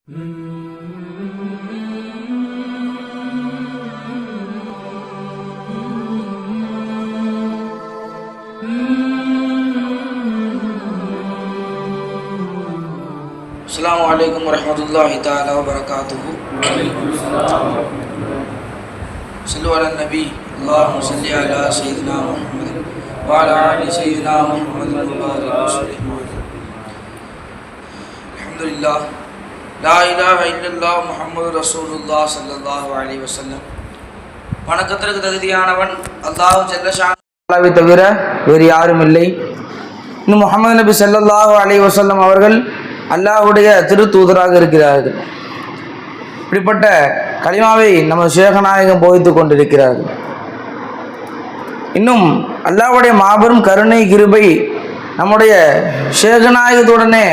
السلام عليكم ورحمة الله تعالى وبركاته. صلوا على النبي. اللهم صل على سيدنا محمد وعلى آل سيدنا محمد وبارك وسلم. الحمد لله لا إله إلا الله محمد رسول الله صلى الله عليه وسلم. வணக்கத்திற்கு தகுதியானவன் அல்லாஹ் ஜல்ல ஷானஹு தவிர வேறு யாரும் இல்லை. இன்னும் முஹம்மது நபி ஸல்லல்லாஹு அலைஹி வஸல்லம் அவர்கள் அல்லாஹ்வுடைய திருத்தூதராக இருக்கிறார்கள். இப்படிப்பட்ட கலிமாவை நம்ம ஷேகநாயகம் போதித்து கொண்டிருக்கிறார்கள். இன்னும் அல்லாஹ்வுடைய மாபெரும் கருணை கிருபை நம்முடைய ஷேகநாயகத்துடனே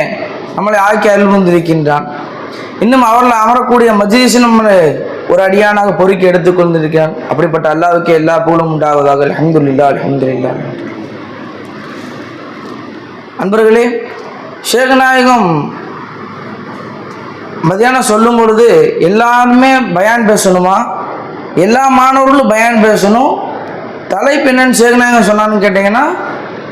நம்மளை ஆக்கி அருள் வந்திருக்கின்றான். இன்னும் அவர்கள் அமரக்கூடிய மஜ்லிஸை நம்மளை ஒரு அடியானாக பொறுக்கி எடுத்துக்கொண்டிருக்கிறான். அப்படிப்பட்ட அல்லாஹ்வுக்கு எல்லா புகழும் உண்டாவதாக. அல்ஹம்துலில்லாஹ் அல்ஹம்துலில்லாஹ். அன்பர்களே, ஷேகநாயகம் மதியானம் சொல்லும் பொழுது எல்லாருமே பயான் பேசணுமா, எல்லா மாணவர்களும் பயான் பேசணும், தலைப்பு என்னன்னு ஷேகநாயகம் சொன்னான்னு கேட்டிங்கன்னா,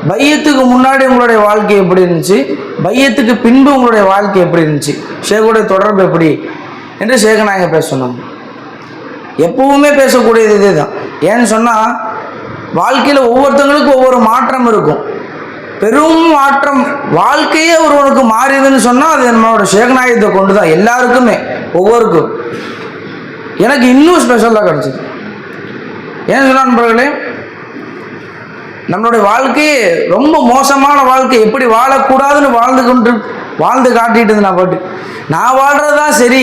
பையத்துக்கு முன்னாடி உங்களுடைய வாழ்க்கை எப்படி இருந்துச்சு, பையத்துக்கு பின்பு உங்களுடைய வாழ்க்கை எப்படி இருந்துச்சு, ஷேகுடைய தொடர்பு எப்படி என்று ஷேகநாயகம் பேசணும். எப்பவுமே பேசக்கூடியது இதே தான். ஏன்னு சொன்னால் வாழ்க்கையில் ஒவ்வொருத்தங்களுக்கும் ஒவ்வொரு மாற்றம் இருக்கும். பெரும் மாற்றம் வாழ்க்கையே ஒருவனுக்கு மாறியதுன்னு சொன்னால் அது நம்மளோட ஷேகநாயகத்தை கொண்டு தான். எல்லாருக்குமே ஒவ்வொருக்கும். எனக்கு இன்னும் ஸ்பெஷலாக கிடச்சிது. ஏன்னு சொன்னால் நண்பர்களே, நம்மளுடைய வாழ்க்கையே ரொம்ப மோசமான வாழ்க்கை, எப்படி வாழக்கூடாதுன்னு வாழ்ந்து காட்டிட்டு நான் பாட்டு நான் வாழ்றது தான் சரி,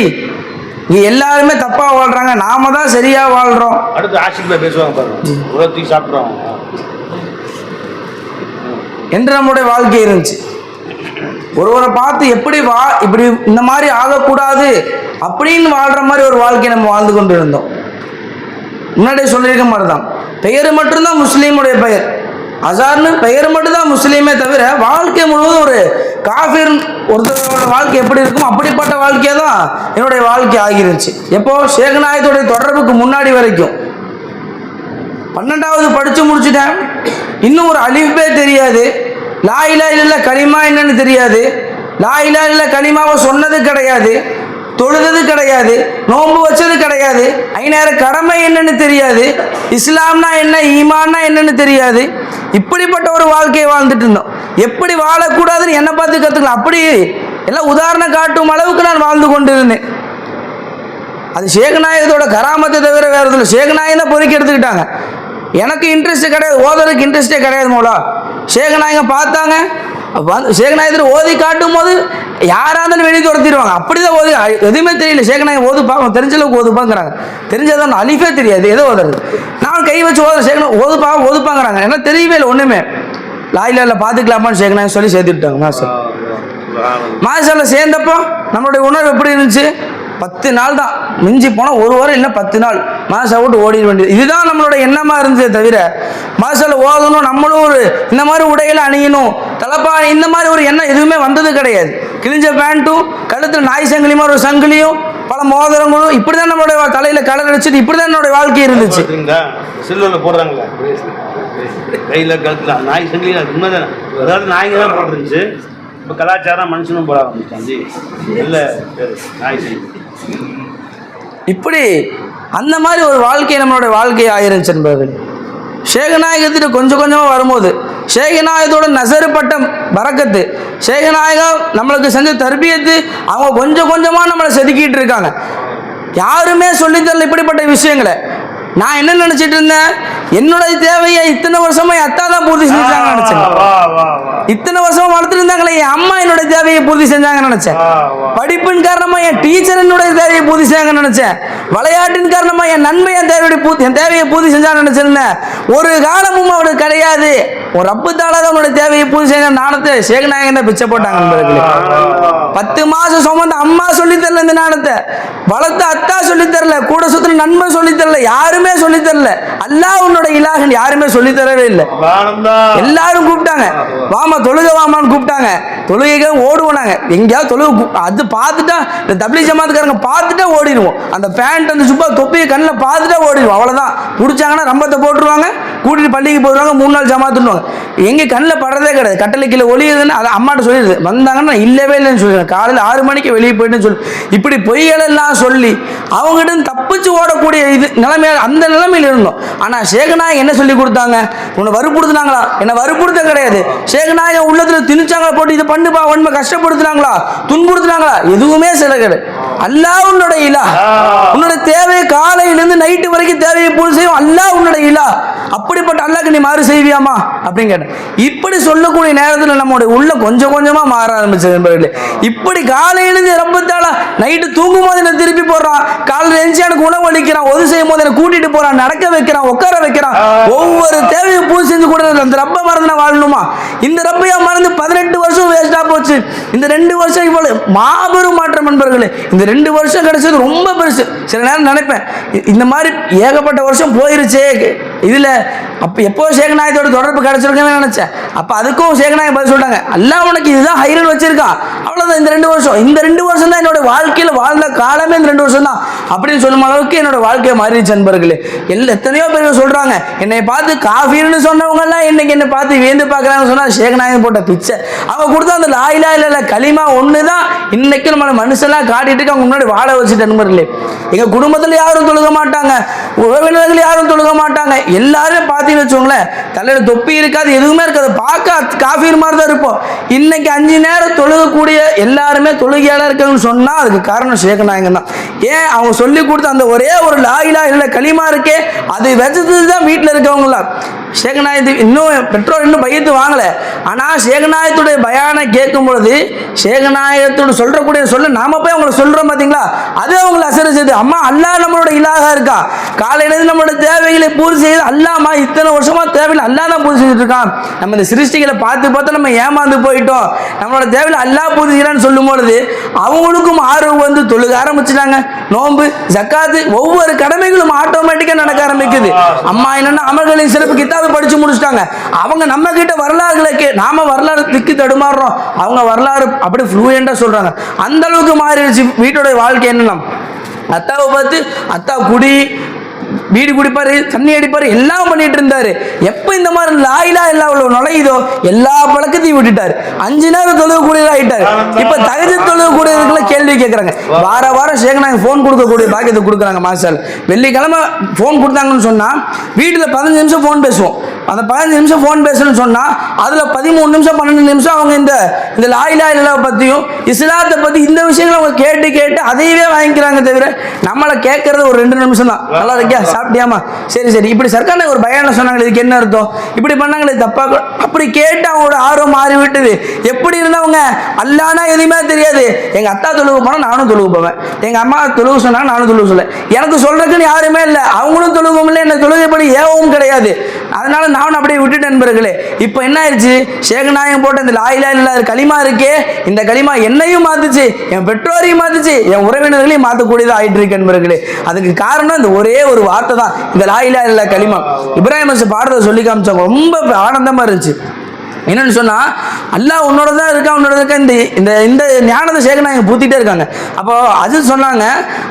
இங்கே எல்லாருமே தப்பாக வாழ்கிறாங்க, நாம தான் சரியாக வாழ்கிறோம். அடுத்து ஆசிரியர் பேசுவாங்க பாருங்க, சாப்பிட்றோம் என்று நம்முடைய வாழ்க்கை இருந்துச்சு. ஒருவரை பார்த்து இப்படி இந்த மாதிரி ஆகக்கூடாது அப்படின்னு வாழ்கிற மாதிரி ஒரு வாழ்க்கையை நம்ம வாழ்ந்து கொண்டு இருந்தோம். முன்னாடியே சொல்லியிருக்க மாதிரி தான், பெயர் மட்டும்தான் முஸ்லீமுடைய பெயர், அசார்னு பெயர் மட்டும்தான் முஸ்லீமே தவிர வாழ்க்கை முழுவதும் ஒரு காஃபிர் ஒருத்தரோட வாழ்க்கை எப்படி இருக்கும் அப்படிப்பட்ட வாழ்க்கையை தான் என்னுடைய வாழ்க்கை ஆகிருந்துச்சு. எப்போ ஷேகநாயகத்துடைய தொடர்புக்கு முன்னாடி வரைக்கும் 12வது படித்து முடிச்சுட்டேன். இன்னும் ஒரு அலிஃபே தெரியாது, லா இலாஹ இல்லல்லாஹ் கலிமா என்னன்னு தெரியாது, லா இலாஹ இல்லல்லாஹ் கலிமாவை சொன்னது கிடையாது, தொழுது கிடையாது, நோன்பு வச்சது கிடையாது, 5 நேர கடமை என்னன்னு தெரியாது, இஸ்லாம்னா என்ன, ஈமான்னா என்னன்னு தெரியாது. இப்படிப்பட்ட ஒரு வாழ்க்கையை வாழ்ந்துட்டு இருந்தோம். எப்படி வாழக்கூடாதுன்னு என்னை பார்த்து கற்றுக்கலாம், அப்படி எல்லாம் உதாரணம் காட்டும் அளவுக்கு நான் வாழ்ந்து கொண்டு இருந்தேன். அது ஷேகநாயகத்தோட கராமத்தை தவிர வேறு இதில் ஷேகநாயகம் தான் பொறுக்கி எடுத்துக்கிட்டாங்க. எனக்கு இன்ட்ரெஸ்ட் கிடையாது, ஓதுறதுக்கு இன்ட்ரெஸ்டே கிடையாது. மோலா ஷேகநாயகம் பார்த்தாங்க, ஷேகநாயகத்தில் ஓதி காட்டும் போது யாராவது வெளியே துரத்திடுவாங்க. அப்படிதான் ஓதி, எதுவுமே தெரியல. ஷேகநாயகம் ஓதுப்பா, தெரிஞ்சளவுக்கு ஓதுப்பாங்கிறாங்க, தெரிஞ்சதான் அலிஃபே தெரியாது, ஏதோ ஓதுறது. நான் கை வச்சு ஷேகநாயகம் ஓதுப்பாங்கிறாங்க, ஏன்னா தெரியவே இல்லை ஒன்றுமே. லாயில பார்த்துக்கலாமான்னு ஷேகநாயகம் சொல்லி சேர்த்துட்டாங்க. மாசால சேர்ந்தப்போ நம்மளுடைய உணர்வு எப்படி இருந்துச்சு, 10 நாள் தான், மிஞ்சி போனால் 1 வாரம் இல்லை 10 நாள் மாசா விட்டு ஓடிட வேண்டியது. இதுதான் நம்மளோட எண்ணமாக இருந்ததே தவிர மாசால ஓதணும், நம்மளும் ஒரு இந்த மாதிரி உடையில அணியணும், தலைப்பாணி, இந்த மாதிரி ஒரு எண்ணம் எதுவுமே வந்தது கிடையாது. கிழிஞ்ச பேண்ட்டும், கழுத்தில் நாய் சங்கிலியுமா ஒரு சங்கிலியும், பல மோதிரங்களும், இப்படி தான் நம்மளுடைய தலையில் கலர் அடிச்சுட்டு இப்படி தான் என்னுடைய வாழ்க்கை இருந்துச்சு. சில்வரில் போடுறாங்களே கையில் கழுத்துல நாய் சங்கிலி, உண்மைதானே, அதாவது நாய்ங்க தான் போட்டுருந்துச்சு. இப்போ கலாச்சாரம் மனுஷனும் போட ஆரம்பிச்சாச்சு, இல்லை நாய் சங்கிலி. இப்படி அந்த மாதிரி ஒரு வாழ்க்கை நம்மளுடைய வாழ்க்கை ஆயிருந்துச்சு என்பவர்கள். ஷேகநாயகத்திற்கு கொஞ்சம் கொஞ்சமாக வரும்போது ஷேகநாயகத்தோட நசருப்பட்ட பரக்கத்து, ஷேகநாயகம் நம்மளுக்கு செஞ்ச தர்பியத்து, அவங்க கொஞ்சம் கொஞ்சமாக நம்மளை செதுக்கிட்டு இருக்காங்க. யாருமே சொல்லித்தரல இப்படிப்பட்ட விஷயங்களை. நான் என்ன நினச்சிட்டு இருந்தேன், என்னுடைய தேவையை இத்தனை வருஷமா என் அத்தா தான் பூர்த்தி செஞ்சாங்கன்னு நினைச்சேன். இத்தனை வருஷமா வளர்த்துட்டு இருந்தாங்களே என் அம்மா என்னுடைய தேவையை பூர்த்தி செஞ்சாங்கன்னு நினைச்சேன். படிப்பின் காரணமா என் டீச்சர் என்னுடைய தேவையை பூர்த்தி செஞ்சாங்கன்னு நினைச்சேன். விளையாட்டின் காரணமா என் நன்மை என் தேவையை பூர்த்தி செஞ்சாங்கன்னு நினைச்சிருந்தேன். ஒரு காலமும் அவனுக்கு கிடையாது. ஒரு ரப்பு தாளாத உன்னுடைய தேவையை பூர்த்தி செய்ய நாணத்தை சேகநாயகன் தான் பிச்சை போட்டாங்க நண்பர்களே. 10 மாசம் சுமந்த அம்மா சொல்லி தரல இந்த நாணத்தை, வளர்த்த அத்தா சொல்லி தரல, கூட சுத்தின நண்பன் சொல்லி தரல, யாருமே சொல்லி தரல. அல்லாஹ் உன்னோட இலாஹன் யாருமே சொல்லி தரவே இல்லை. எல்லாரும் கூப்பிட்டாங்க, வாமா தொழுக வாமான்னு கூப்பிட்டாங்க. தொழுகைக்கு ஓடுவோம், எங்கேயாவது தொழுகை அது பார்த்துட்டா இந்த தப்லீக் ஜமாத்துக்காரங்க பார்த்துட்டா ஓடிடுவோம். அந்த பேண்ட் அந்த சுப்பா தொப்பியை கண்ணில் பார்த்துட்டா ஓடிடுவோம். அவ்வளோதான். பிடிச்சாங்கன்னா ரம்பத்தை போட்டுருவாங்க, கூட்டிட்டு பள்ளிக்கு போயிடுவாங்க, 3 நாள் ஜமாத்துன்னுவாங்க. எங்கே கண்ணில் படுறதே கிடையாது. கட்டளை கீழே ஒளியுதுன்னு அதை அம்மாட்ட சொல்லிடுது. வந்தாங்கன்னா இல்லவே இல்லைன்னு சொல்லிடுறேன், காலையில் 6 மணிக்கு வெளியே போயிட்டுன்னு சொல்லி இப்படி பொய்களெல்லாம் சொல்லி அவங்ககிட்ட தப்பிச்சு ஓடக்கூடிய இது நிலைமையில அந்த நிலைமையில் இருந்தோம். ஆனால் சேகநாயகம் என்ன சொல்லி கொடுத்தாங்க? உன்னை வறுப்படுத்தினாங்களா? என்ன வறுப்படுத்த கிடையாது. சேகநாயகம் உள்ளத்தில் திணிச்சாங்களா, போட்டு இதை பண்ணுப்பா உண்மை கஷ்டப்படுத்தினாங்களா, துன்புறுத்தினாங்களா? எதுவுமே சில கிடையாது. அல்லாஹ் உன்னோட இலா, உன்னோட தேவையை காலையிலிருந்து நைட்டு வரைக்கும் தேவையை பூர்த்தி செய்யும் அல்லாஹ் உன்னோட இலா. அப்படிப்பட்ட அல்லாஹ்க்கு நீ மாறு செய்வியாமா அப்படின்னு கேட்டேன். இப்படி சொல்லக்கூடிய நேரத்தில் நம்மளுடைய உள்ள கொஞ்சம் கொஞ்சமா மாற ஆரம்பிச்சது. இப்படி காலையிலிருந்து ரப்பத்தால நைட்டு தூங்கும் போது என்ன திருப்பி போடுறான், காலையில் எழுந்து எனக்கு உணவு அளிக்கிறான், ஒது செய்யும் போது என்ன கூட்டிட்டு போறான், நடக்க வைக்கிறான், உட்கார வைக்கிறான். ஒவ்வொரு தேவையை பூர்த்தி செஞ்சு கூட அந்த ரப்ப மறந்து நான் வாழணுமா? இந்த ரப்பையா மறந்து 18 வருஷம் வேஸ்டா போச்சு. இந்த 2 வருஷம் இவ்வளவு மாபெரும் மாற்றம் நண்பர்களே. இந்த 2 வருஷம் கிடைச்சது ரொம்ப பெருசு. சில நேரம் நினைப்பேன், இந்த மாதிரி ஏகப்பட்ட வருஷம் போயிருச்சே இதுல, அப்ப எப்போ சேகநாயகத்தோட தொடர்பு கிடைச்சிருக்கேன்னு நினைச்சேன். அப்ப அதுக்கும் சேகநாயகம் பதில் சொல்லிட்டாங்க, அல்லாஹ் உனக்கு இதுதான் ஹைரன் வச்சிருக்கான், அவ்வளவுதான். இந்த 2 வருஷம், இந்த 2 வருஷம் தான் என்னோட வாழ்க்கையில வாழ்ந்த காலமே இந்த 2 வருஷம் தான் அப்படின்னு சொல்லும் அளவுக்கு என்னோட வாழ்க்கையை மாறிடுச்சு நண்பர்களே. எத்தனையோ பேர் சொல்றாங்க, என்னை பார்த்து காஃபின்னு சொன்னவங்க எல்லாம் இன்னைக்கு என்னை பார்த்து வியந்து பார்க்கறாங்கன்னு சொன்னா சேகநாயகம் போட்ட பிச்சை. அவங்க கொடுத்தா அந்த லா இலாஹ இல்லல்லாஹ் கலிமா ஒண்ணுதான் இன்னைக்கு நம்ம மனுஷெல்லாம் காட்டிட்டு அவங்க முன்னாடி வாழ வச்சுட்டு நண்பர்களே. எங்க குடும்பத்துல யாரும் தொழுக மாட்டாங்க, உறவினர்கள் யாரும் தொழுக மாட்டாங்க. எல்லாரும் பார்த்தீங்கன்னு வச்சுக்கோங்களேன், தலையில தொப்பி இருக்காது, எதுவுமே இருக்காது, பார்க்க காஃபீர் மாதிரி தான் இருப்போம். இன்னைக்கு 5 நேரம் தொழுகக்கூடிய எல்லாருமே தொழுகையாளர் இருக்காங்கன்னு சொன்னா அதுக்கு காரணம் சேகநாயகம் தான். ஏன்? அவங்க சொல்லி கொடுத்த அந்த ஒரே ஒரு லா இலாஹ இல்லல்லாஹ் கலிமா இருக்கே, அது வச்சது தான் வீட்டில் இருக்கவங்களா. சேகநாயகத்துக்கு இன்னும் பெற்றோர் இன்னும் பையத்து வாங்கல. ஆனா சேகநாயகத்துடைய பயானை கேட்கும் பொழுது சேகநாயகத்தோட சொல்றக்கூடிய சொல்ல நாம போய் அவங்களை சொல்றோம் பாத்தீங்களா, அது அவங்களை அசர செய்து. அம்மா அல்லாஹ் நம்மளோட இலாஹா இருக்கா, காலையில நம்மளோட தேவைகளை பூர்த்தி செய்து அல்லாமா இத்தனை வருஷமா தேவையில்லை அல்லாஹ் தான் பூர்த்தி செஞ்சுட்டு இருக்கான். நம்ம இந்த சிருஷ்டிகளை பார்த்து பார்த்து நம்ம ஏமாந்து போயிட்டோம். நம்மளோட தேவையில்லை அல்லாஹ் பூர்த்தி செய்யறான்னு சொல்லும் பொழுது அவங்களுக்கும் ஆர்வம் வந்து தொழுக ஆரம்பிச்சுட்டாங்க. நோன்பு, ஜக்காத்து, ஒவ்வொரு கடமைகளும் ஆட்டோமேட்டிக்கா நடக்க ஆரம்பிக்குது. அம்மா என்னன்னா அமல்களின் சிறப்பு கிதாபை படிச்சு முடிச்சுட்டாங்க. அவங்க நம்ம கிட்ட வரலாறுகளை நாம வரலாறு திக்கு தடுமாறுறோம், அவங்க வரலாறு அப்படி ஃப்ளூயண்டா சொல்றாங்க. அந்த அளவுக்கு மாறிடுச்சு வீட்டோட வாழ்க்கை. என்னன்னா அத்தாவை பார்த்து அத்தா குடி, வீடு குடிப்பாரு, தண்ணி அடிப்பாரு, எல்லாம் பண்ணிட்டு இருந்தாரு. எப்ப இந்த மாதிரி லா இலாஹ இல்லல்லாஹ் நுழையுதோ எல்லா பழக்கத்தையும் விட்டுட்டாரு. 5 நேரம் தொழுகக்கூடியதா ஆயிட்டாரு. இப்ப தஹஜ்ஜுத் தொழுகக்கூடியதுக்குள்ள கேள்வி கேட்கறாங்க. வாரம் சேகநாயகம் போன் கொடுக்கக்கூடிய பாக்கியத்தை கொடுக்குறாங்க. மாஸ்டர் வெள்ளிக்கிழமை போன் கொடுத்தாங்கன்னு சொன்னா வீட்டுல 15 நிமிஷம் போன் பேசுவோம். அந்த 15 நிமிஷம் போன் பேசணும்னு சொன்னா அதுல 13 நிமிஷம் 12 நிமிஷம் அவங்க இந்த லா இலாஹ இல்லல்லாஹ் பத்தியும் இஸ்லாத்தை பத்தி இந்த விஷயங்களை அவங்க கேட்டு கேட்டு அதையவே வாங்கிக்கிறாங்க. தவிர நம்மளை கேட்கறது ஒரு 2 நிமிஷம் தான். நல்லா இருக்கியா, சாப்பிட்டியாமா, சரி சரி, இப்படி சர்க்கான ஒரு பயானம் சொன்னாங்க, இதுக்கு என்ன அர்த்தம், இப்படி பண்ணாங்களே தப்பா, அப்படி கேட்டு அவங்களோட ஆர்வம் மாறி விட்டுது. எப்படி இருந்தவங்க அல்லாஹ்னா எதுவுமே தெரியாது. எங்க அத்தா தொழுவு போனா நானும் தொழுவு போவேன், எங்க அம்மா தொழுவு சொன்னாங்க நானும் தொழுவு சொல்ல, எனக்கு சொல்றதுக்குன்னு யாருமே இல்லை, அவங்களும் தொழுவும் இல்லை, என்ன தொழுகைப்படி ஏவும் கிடையாது. அதனால நானும் அப்படியே விட்டுட்டேன் நண்பர்களே. இப்போ என்ன ஆயிடுச்சு, சேகநாயகம் போட்ட இந்த லா இலாஹ இல்லல்லாஹ் கலிமா இருக்கே, இந்த கலிமா என்னையும் மாத்துச்சு, என் பெற்றோரையும் மாத்துச்சு, என் உறவினர்களையும் மாற்றக்கூடியதா ஆயிட்டு இருக்கு நண்பர்களே. அதுக்கு காரணம் இந்த ஒரே ஒரு வார்த்தை தான், இந்த லா இலாஹ இல்லல்லாஹ் கலிமா. இப்ராஹிம் பாடுறதை சொல்லி காமிச்சாங்க, ரொம்ப ஆனந்தமா இருந்துச்சு. என்னன்னு சொன்னா அல்லாஹ் உன்னோட தான் இருக்கா, உன்னோட இருக்க இந்த இந்த ஞானத்தை சேகநாயகம் பூத்திட்டே இருக்காங்க. அப்போ அது சொன்னாங்க,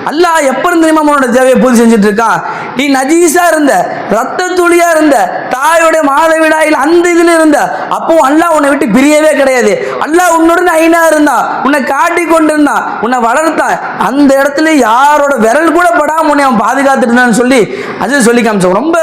அல்லாஹ் எப்ப இருந்து தெரியுமா உன்னோட தேவையை பூர்த்தி செஞ்சுட்டு இருக்கான். நீ நஜீஸா இருந்த, ரத்த துளியா இருந்த, தாயோட மாதவிடாயில் அந்த இதுல இருந்த, அப்போ அல்லாஹ் உன்னை விட்டு பிரியவே கிடையாது. அல்லாஹ் உன்னோட ஐனா இருந்தான், உன்னை காட்டி கொண்டு இருந்தான், உன்னை வளர்த்தான். அந்த இடத்துல யாரோட விரல் கூட படாம உன்னை அவன் பாதுகாத்துட்டு இருந்தான்னு சொல்லி அது சொல்லி காமிச்சோம். ரொம்ப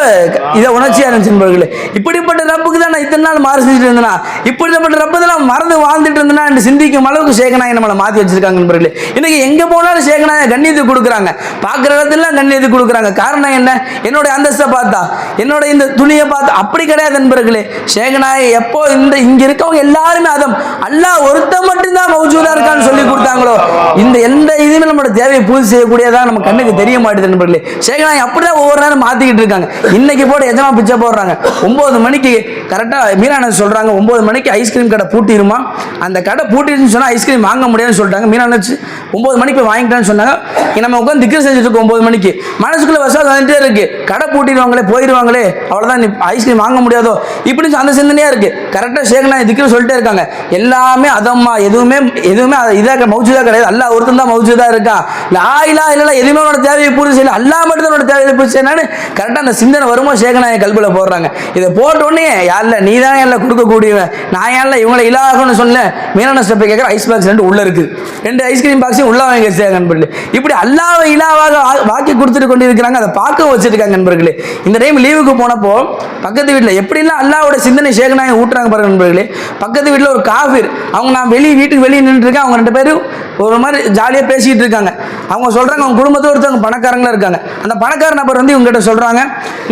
இதை உணர்ச்சியா இருந்துச்சு நண்பர்களே. இப்படிப்பட்ட ரப்புக்கு தான் நான் இத்தனை நாள் மாறு செஞ்சுட்டு இருந்தேன். இருந்தனா, இப்படிப்பட்ட ரப்ப தான் மறந்து வாழ்ந்துட்டு இருந்தனா என்று சிந்திக்கும் அளவுக்கு ஷேகநாயகம் நம்மளை மாற்றி வச்சிருக்காங்க நண்பர்களே. இன்னைக்கு எங்கே போனாலும் ஷேகநாயகம் கண்ணியத்தை கொடுக்குறாங்க, பார்க்குற இடத்துல கண்ணியத்தை கொடுக்குறாங்க. காரணம் என்ன? என்னோட அந்தஸ்தை பார்த்தா, என்னோட இந்த துணியை பார்த்தா? அப்படி கிடையாது நண்பர்களே. ஷேகநாயகம் எப்போ இங்க இருக்கவங்க எல்லாருமே அதம் அல்லாஹ் ஒருத்த மட்டும்தான் மௌஜூதா இருக்கான்னு சொல்லி கொடுத்தாங்களோ, இந்த எந்த இதுவுமே நம்மளோட தேவையை பூர்த்தி செய்யக்கூடியதா நம்ம கண்ணுக்கு தெரிய மாட்டேது நண்பர்களே. ஷேகநாயகம் அப்படிதான் ஒவ்வொரு நேரம் மாத்திக்கிட்டு இருக்காங்க. இன்னைக்கு போட்டு எஜமா பிச்சை போடுறாங்க. 9 மணிக்கு கரெக்டா மீனானது சொல்றாங்க, 9 மணிக்கு ஐஸ்கிரீம் கடை பூட்டிடுமா, அந்த கடை பூட்டிருன்னு சொன்னா ஐஸ்கிரீம் வாங்க முடியாதுன்னு சொல்லிட்டாங்க. மீனானது 9 மணிக்கு போய் வாங்கிட்டான்னு சொன்னாங்க. நம்ம உட்காந்து திக்ர் செஞ்சுட்டு இருக்கோம் 9 மணிக்கு, மனசுக்குள்ள வசதி வந்துட்டே இருக்கு, கடை பூட்டிடுவாங்களே போயிடுவாங்களே அவ்வளவுதான் ஐஸ்கிரீம் வாங்க முடியாதோ இப்படி அந்த சிந்தனையா இருக்கு. கரெக்டா ஷேகநாயகம் திக்ர் சொல்லிட்டே இருக்காங்க. எல்லாமே அதம்மா, எதுவுமே இதாக மௌஜூதா கிடையாது, அல்லாஹ் ஒருத்தன் தான் மௌஜூதா இருக்கா. லா இலாஹ இல்லல்லாஹ் எதுவுமே உன்னோட தேவையை பூர்த்தி செய்யல, அல்லாஹ் மட்டும் தான் உன்னோட தேவையை பூர்த்தி செய்யணும்னு கரெக்டா அந்த சிந்தனை வருமோ ஷேகநாயகம் கல்புல போடுறாங்க. இதை போட்ட உடனே யாரில்ல நீ தான் எல்லாம் கொடுக்கக்கூடியவன், நான் ஏன்ல இவங்களை இலாகன்னு சொல்ல மீனான ஸ்டெப்பை கேட்குற ஐஸ் பாக்ஸ் 2 உள்ள இருக்கு, 2 ஐஸ்கிரீம் பாக்ஸையும் உள்ள வாங்கி வச்சிருக்காங்க நண்பர்களே. இப்படி அல்லாஹ்வை இலாவாக வாக்கி கொடுத்துட்டு கொண்டு இருக்கிறாங்க, அதை பார்க்க வச்சிருக்காங்க நண்பர்களே. இந்த டைம் லீவுக்கு போனப்போ பக்கத்து வீட்டில் எப்படிலாம் அல்லாஹ்வோட சிந்தனை ஷேகநாயகம் ஊட்டுறாங்க பாருங்க நண்பர்களே. பக்கத்து வீட்டில் ஒரு காஃபிர், அவங்க நான் வீட்டுக்கு வெளியே நின்றுட்டு இருக்கேன், அவங்க 2 பேரும் ஒரு மாதிரி ஜாலியாக பேசிக்கிட்டு இருக்காங்க. அவங்க சொல்கிறாங்க அவங்க குடும்பத்தில் ஒருத்தவங்க பணக்காரங்களா இருக்காங்க. அந்த பணக்கார நபர் வந்து இவங்ககிட்ட சொல்கிறாங்க,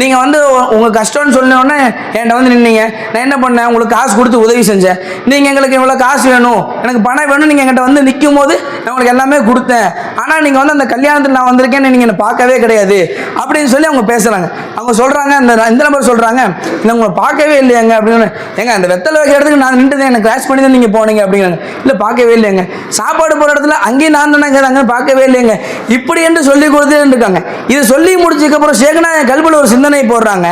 நீங்கள் வந்து உங்கள் கஷ்டம்னு சொன்னோடனே என்கிட்ட வந்து நின்னீங்க, நான் என்ன பண்ணேன் உங்களுக்கு காசு கொடுத்து உதவி செஞ்சேன், நீங்கள் எங்களுக்கு இவ்வளோ காசு வேணும் எனக்கு பணம் வேணும் நீங்கள் என்கிட்ட வந்து நிற்கும் போது நான் உங்களுக்கு எல்லாமே கொடுத்தேன், ஆனால் நீங்கள் வந்து அந்த கல்யாணத்தில் நான் வந்திருக்கேன்னு நீங்கள் என்னை பார்க்கவே கிடையாது அப்படின்னு சொல்லி அவங்க பேசுகிறாங்க. அவங்க சொல்கிறாங்க, இந்த நபர் சொல்கிறாங்க, இல்லை உங்களை பார்க்கவே இல்லையாங்க அப்படின்னு. ஏங்க அந்த வெத்தலை வைக்கிற இடத்துக்கு நான் நின்றுதேன், எனக்கு கிராஷ் பண்ணி தான் நீங்கள் போனீங்க அப்படிங்கிறாங்க. இல்லை பார்க்கவே இல்லைங்க, சாப்பாடு போகிற இடத்துல அங்கேயும் நான் தானே அங்கே பார்க்கவே இல்லைங்க இப்படி என்று சொல்லி கொடுத்துட்டு இருக்காங்க. இதை சொல்லி முடிச்சதுக்கப்புறம் ஷேகநாயகம் கல்புல ஒரு சிந்தனை போடுறாங்க.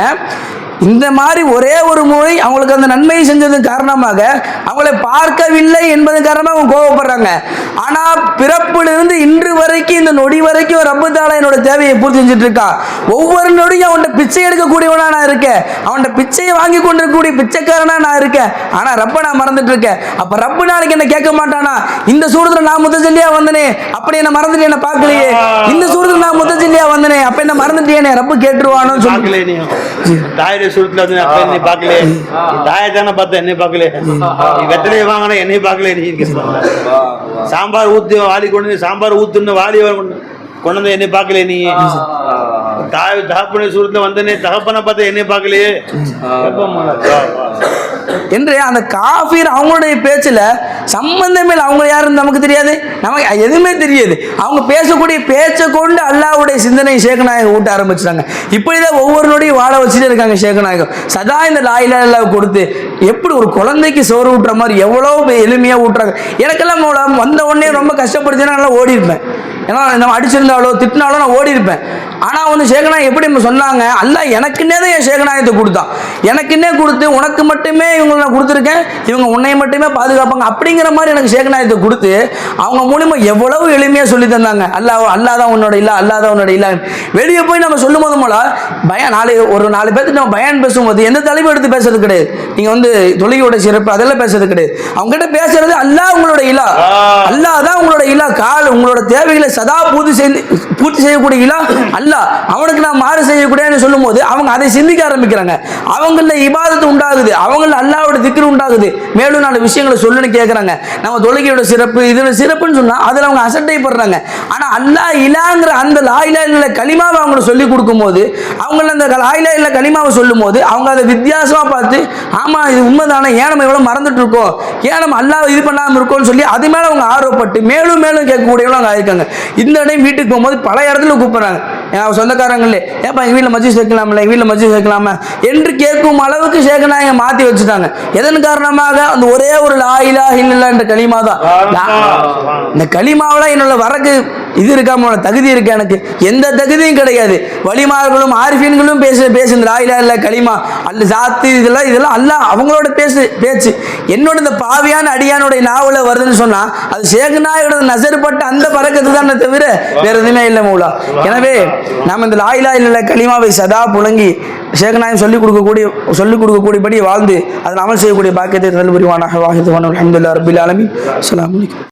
இந்த மாதிரி ஒரே ஒரு முறை அவங்களுக்கு அந்த நன்மையை செஞ்சதன் காரணமாக அவங்களை பார்க்கவில்லை என்பதன் காரணமாக அவங்க கோவப்படுறாங்க. ஆனால் பிறப்பிலிருந்து இன்று வரைக்கும் இந்த நொடி வரைக்கும் ரப்பு தாலா என்னோட தேவையை பூர்த்தி செஞ்சுட்டு இருக்கான். ஒவ்வொரு நொடியும் அவன்கிட்ட பிச்சை எடுக்கக்கூடியவனா நான் இருக்கேன், அவன்கிட்ட பிச்சையை வாங்கி கொண்டிருக்கக்கூடிய பிச்சைக்காரனா நான் இருக்கேன். ஆனால் ரப்ப நான் மறந்துட்டு இருக்கேன். அப்போ ரப்பு நாளைக்கு என்ன கேட்க மாட்டானா, இந்த சூரத்தில் நான் முத்தஜல்லியா வந்தனே அப்படி என்ன மறந்துட்டு என்ன பார்க்கலையே, இந்த சூரத்தில் நான் முத்தஜல்லியா வந்தனே அப்ப என்ன மறந்துட்டேனே ரப்பு கேட்டுருவானு சொல்லி சுருத்துல வந்து அப்ப என்னை பார்க்கல, தாயத்தான பார்த்த என்னை பார்க்கல, வெத்தலையை வாங்கின என்னை பார்க்கல, நீ சாம்பார் ஊத்து வாலி கொண்டு சாம்பார் ஊத்துன்னு வாலி கொண்டு வந்து என்னை பார்க்கல, நீ தாய் தகப்பனை சூரத்துல வந்தனே தகப்பனை பார்த்த என்னை பார்க்கலையே என்று அந்த காஃபீர் அவங்களுடைய பேச்சில் சம்பந்தமே இல்லை. அவங்க யாருன்னு நமக்கு தெரியாது, நமக்கு எதுவுமே தெரியாது. அவங்க பேசக்கூடிய பேச்சை கொண்டு அல்லாஹ்வுடைய சிந்தனை ஷேகநாயகம் ஊட்ட ஆரம்பிச்சிட்டாங்க. இப்படிதான் ஒவ்வொரு நொடியும் வாழ வச்சுட்டே இருக்காங்க ஷேகநாயகம். சதா இந்த லா இலாஹ இல்லல்லாஹ் கொடுத்து எப்படி ஒரு குழந்தைக்கு சோறு ஊட்டுற மாதிரி எவ்வளோ எளிமையாக ஊட்டுறாங்க. எனக்கெல்லாம் வந்த உடனே ரொம்ப கஷ்டப்படுச்சுன்னா நல்லா ஓடி இருப்பேன், ஏன்னா நம்ம அடிச்சிருந்தாலோ திட்டினாலோ நான் ஓடி இருப்பேன். ஆனால் வந்து ஷேகநாயகம் எப்படி சொன்னாங்க, அல்லாஹ் எனக்குன்னே தான் என் ஷேகநாயகத்தை கொடுத்தான், எனக்குன்னே கொடுத்து உனக்கு மட்டுமே இவங்களை நான் கொடுத்துருக்கேன், இவங்க உன்னை மட்டுமே பாதுகாப்பாங்க அப்படிங்கிற மாதிரி எனக்கு ஷேகநாயகத்தை கொடுத்து அவங்க மூலிமா எவ்வளவு எளிமையாக சொல்லி தந்தாங்க. அல்லாஹ் தான் உன்னோட இல்லா, அல்லாஹ் தான் உன்னோட இல்லா. வெளியே போய் நம்ம சொல்லும் போது போல ஒரு 4 பேருக்கு நம்ம பயான் பேசும்போது எந்த தலைப்பு எடுத்து பேசுறது கிடையாது, நீங்கள் வந்து தொழுகையோட சிறப்பு அதெல்லாம் பேசுறது கிடையாது. அவங்க கிட்ட பேசுறது அல்லாஹ் உங்களோட இல்லா, அல்லாஹ் தான் உங்களோட இல்லா, உங்களோட தேவைகளை சதா பூர்த்தி செய்யக்கூடிய இல்லா அல்லாஹ், அவனுக்கு நான் மாறு செய்யக்கூடியன்னு சொல்லும் போது அவங்க அதை சிந்திக்க ஆரம்பிக்கிறாங்க. அவங்கள இபாதத்து உண்டாகுது, அவங்கள அல்லாஹ்வோட திக்ர் உண்டாகுது, மேலும் 4 விஷயங்களை சொல்லுன்னு கேட்குறாங்க. நம்ம தொழுகையோட சிறப்பு இதில் சிறப்புன்னு சொன்னால் அதில் அவங்க அசட்டைப்படுறாங்க. ஆனால் அல்லாஹ் இலாங்கிற அந்த லா இலாஹ இல்லல்லாஹ் கலிமாவை அவங்க சொல்லி கொடுக்கும்போது, அவங்கள அந்த லா இலாஹ இல்லல்லாஹ் கலிமாவை சொல்லும் போது அவங்க அதை வித்தியாசமாக பார்த்து ஆமாம் இது உண்மைதானே, ஏன் நம்ம எவ்வளோ மறந்துட்டு இருக்கோம், ஏன் நம்ம அல்லாஹ் இது பண்ணாமல் இருக்கோம்னு சொல்லி அது மேலே அவங்க ஆர்வப்பட்டு மேலும் மேலும் கேட்கக்கூடியவங்க அவங்க ஆயிருக்காங்க. இந்த இடையும் வீட்டுக்கு போகும்போது பல இடத்துல கூப்பிட்றாங்க, என் சொந்தக்காரங்களே ஏப்பா எங்கள் வீட்டில் மஜ்லிஸ் வைக்கலாம்ல, எங்கள் வீட்டில் மஜ்லிஸ் வைக்கலாமா என்று கேட்கும் அளவுக்கு ஷேகநாயகம் மாற்றி வச்சுட்டாங்க. எதன் காரணமாக அந்த ஒரே ஒரு லா இலாஹ இல்லல்லாஹ் என்ற கலிமா தான். இந்த கலிமாவில் என்னோட வரக்கு இது இருக்காம தகுதி இருக்கு, எனக்கு எந்த தகுதியும் கிடையாது. வலிமார்களும் ஆரிஃபீன்களும் பேசு லா இலாஹ இல்லல்லாஹ் கலிமா அல்ல சாத்து இதெல்லாம் அல்லாஹ் அவங்களோட பேச்சு என்னோட இந்த பாவியான அடியானோட நாவல வருதுன்னு சொன்னா அது ஷேகநாயகோட நசர்பட்ட அந்த பறக்கத்து தான் தவிர வேற எதுவுமே இல்லை மௌலா. எனவே நாம் இந்த லா இலாஹ இல்லல்லாஹ் கலிமாவை சதா புழங்கி ஷேகநாயகம் சொல்லிக் கொடுக்கக்கூடியபடி வாழ்ந்து அதில் அமல் செய்யக்கூடிய பாக்கியத்தை தந்தல் புரிவானாக. வாஹித் அல்ஹம்துலில்லாஹி ரப்பில் ஆலமீன். அஸ்ஸலாமு அலைக்கும்.